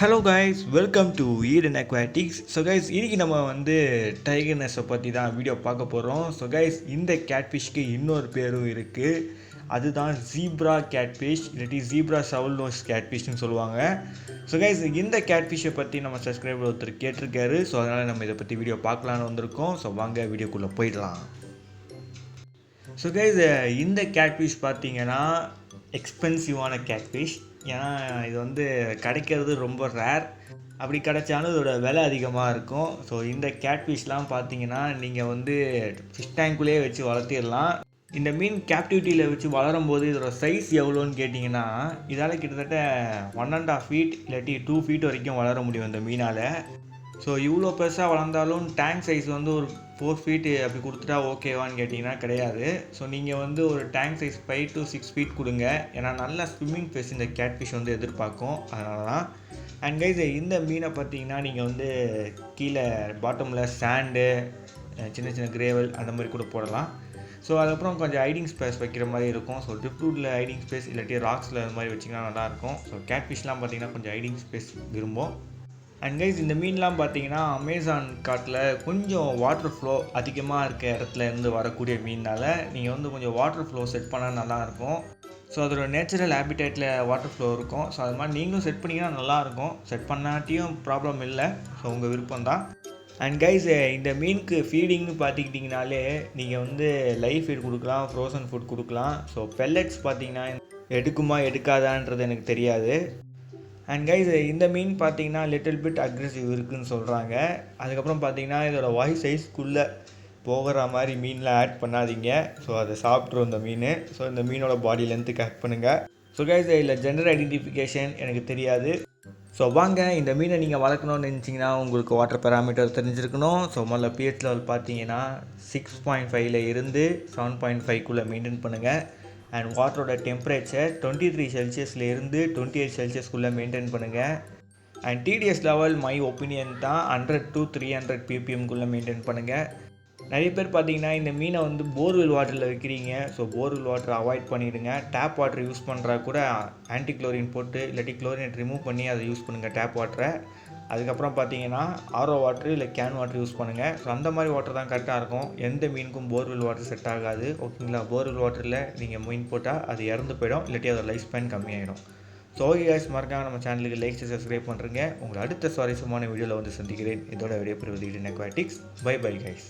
Hello guys, welcome to Eden aquatics. So guys, இன்றைக்கி நம்ம டைகர்னஸை பற்றி தான் வீடியோ பார்க்க போகிறோம். ஸோ கைஸ், இந்த கேட்ஃபிஷ்க்கு இன்னொரு பேரும் இருக்குது. அதுதான் ஜீப்ரா கேட்ஃபிஷ், இல்லாட்டி ஜீப்ரா சவுல் நோஸ் கேட்ஃபிஷ்னு சொல்லுவாங்க. ஸோ கைஸ், இந்த கேட்ஃபிஷ்ஷை பற்றி நம்ம சப்ஸ்கிரைபர் ஒருத்தர் கேட்டிருக்காரு. ஸோ அதனால் நம்ம இதை பற்றி வீடியோ பார்க்கலான்னு வந்திருக்கோம். ஸோ வாங்க வீடியோக்குள்ளே போயிடலாம். ஸோ கைஸ், இந்த கேட்ஃபிஷ் பார்த்தீங்கன்னா எக்ஸ்பென்சிவான கேட்ஃபிஷ். ஏன்னா இது கிடைக்கிறது ரொம்ப ரேர். அப்படி கிடைச்சாலும் இதோட விலை அதிகமாக இருக்கும். ஸோ இந்த கேட்ஃபிஷ்லாம் பார்த்தீங்கன்னா நீங்கள் ஃபிஷ் டேங்க்குள்ளேயே வச்சு வளர்த்திடலாம். இந்த மீன் கேப்டிவிட்டியில் வச்சு வளரும் போது இதோட சைஸ் எவ்வளோன்னு கேட்டிங்கன்னா, இதால் கிட்டத்தட்ட 1.5 ஃபீட் இல்லாட்டி 2 ஃபீட் வரைக்கும் வளர முடியும் இந்த மீனால். ஸோ இவ்வளோ பெருசாக வளர்ந்தாலும் டேங்க் சைஸ் ஒரு 4 ஃபீட்டு அப்படி கொடுத்துட்டா ஓகேவான்னு கேட்டிங்கன்னா கிடையாது. ஸோ நீங்கள் ஒரு டேங்க் சைஸ் 5 to 6 ஃபீட் கொடுங்க. ஏன்னா நல்லா ஸ்விம்மிங் ஃபேஸ் இந்த கேட்ஃபிஷ் எதிர்பார்க்கும். அதனால தான். அண்ட் கைஸ், இந்த மீனை பார்த்தீங்கன்னா நீங்கள் கீழே பாட்டமில் சாண்டு, சின்ன சின்ன கிரேவல் அந்த மாதிரி கூட போடலாம். ஸோ அதுக்கப்புறம் கொஞ்சம் ஹைடிங் ஸ்பேஸ் வைக்கிற மாதிரி இருக்கும். ஸோ ட்ரிப்ரூட்டில் ஹைடிங் ஸ்பேஸ் இல்லாட்டி ராக்ஸில் அது மாதிரி வச்சிங்கன்னா நல்லாயிருக்கும். ஸோ கேட்ஃபிஷ்லாம் பார்த்தீங்கன்னா கொஞ்சம் ஹைடிங் ஸ்பேஸ் விரும்பும். அண்ட் கைஸ், இந்த மீன்லாம் பார்த்தீங்கன்னா அமேசான் காட்டில் கொஞ்சம் வாட்டர் ஃப்ளோ அதிகமாக இருக்க இடத்துல இருந்து வரக்கூடிய மீனால் நீங்கள் கொஞ்சம் வாட்டர் ஃப்ளோ செட் பண்ணால் நல்லாயிருக்கும். ஸோ அதோட நேச்சுரல் ஹேபிட்டேட்டில் வாட்டர் ஃப்ளோ இருக்கும். ஸோ அது மாதிரி நீங்களும் செட் பண்ணிங்கன்னா நல்லாயிருக்கும். செட் பண்ணாட்டியும் ப்ராப்ளம் இல்லை. ஸோ உங்கள் விருப்பம் தான். அண்ட் கைஸ், இந்த மீனுக்கு ஃபீடிங்னு பார்த்துக்கிட்டிங்கனாலே நீங்கள் லைவ் ஃபீட் கொடுக்கலாம், ஃப்ரோசன் ஃபுட் கொடுக்கலாம். ஸோ பெல்லட்ஸ் பார்த்தீங்கன்னா எடுக்குமா எடுக்காதான்றது எனக்கு தெரியாது. அண்ட் கைஸ், இந்த மீன் பார்த்தீங்கன்னா லிட்டில் பிட் அக்ரெசிவ் இருக்குதுன்னு சொல்கிறாங்க. அதுக்கப்புறம் பார்த்தீங்கன்னா இதோட வாய்ஸ் சைஸ்க்குள்ளே போகிற மாதிரி மீனில் ஆட் பண்ணாதீங்க. ஸோ அதை சாப்பிட்ரும் இந்த மீன். ஸோ இந்த மீனோட பாடி லென்த்து கட் பண்ணுங்கள். ஸோ கைஸ், இதில் ஜெண்டர் ஐடென்டிஃபிகேஷன் எனக்கு தெரியாது. ஸோ வாங்க, இந்த மீனை நீங்கள் வளர்க்கணும்னு நினச்சிங்கன்னா உங்களுக்கு வாட்டர் பேராமீட்டர் தெரிஞ்சிருக்கணும். ஸோ முதல்ல pH லெவல் பார்த்தீங்கன்னா 6.5 இருந்து 7.5 மெயின்டைன் பண்ணுங்கள். அண்ட் வாட்டரோட டெம்பரேச்சர் 23 செல்சியஸில் இருந்து 28 செல்சியஸ்க்குள்ளே மெயின்டைன் பண்ணுங்கள். And TDS level my opinion தான் 100 to 300 ppmக்குள்ளே மெயின்டைன் பண்ணுங்கள். நிறைய பேர் பார்த்தீங்கன்னா இந்த மீனை போர்வெல் வாட்டரில் வைக்கிறீங்க. ஸோ போர்வெல் வாட்டரை அவாய்ட் பண்ணிவிடுங்க. டேப் வாட்டர் யூஸ் பண்ணுறா கூட ஆன்டி குளோரின் போட்டு இல்லாட்டி குளோரினேட் ரிமூவ் பண்ணி அதை யூஸ் பண்ணுங்கள் டேப் வாட்டரை. அதுக்கப்புறம் பார்த்தீங்கன்னா ஆர்ஓ வாட்ரு இல்லை கேன் வாட்டர் யூஸ் பண்ணுங்கள். ஸோ அந்த மாதிரி வாட்டர் தான் கரெக்டாக இருக்கும். எந்த மீனுக்கும் போர்வெல் வாட்டர் செட் ஆகாது. ஓகேங்களா? போர்வெல் வாட்டரில் நீங்கள் மீன் போட்டால் அது இறந்து போயிடும், இல்லாட்டி அதோட லைஃப் ஸ்பேன் கம்மியாகிடும். ஸோ ஓகே கைஸ், மறக்காம நம்ம சேனலுக்கு லைக் சப்ஸ்கிரைப் பண்ணுறேங்க. உங்களை அடுத்த சுவாரஸ்யமான வீடியோவில் சந்திக்கிறேன். இதோட விடைபெறுவது Eden Aquatics. Bye bye guys.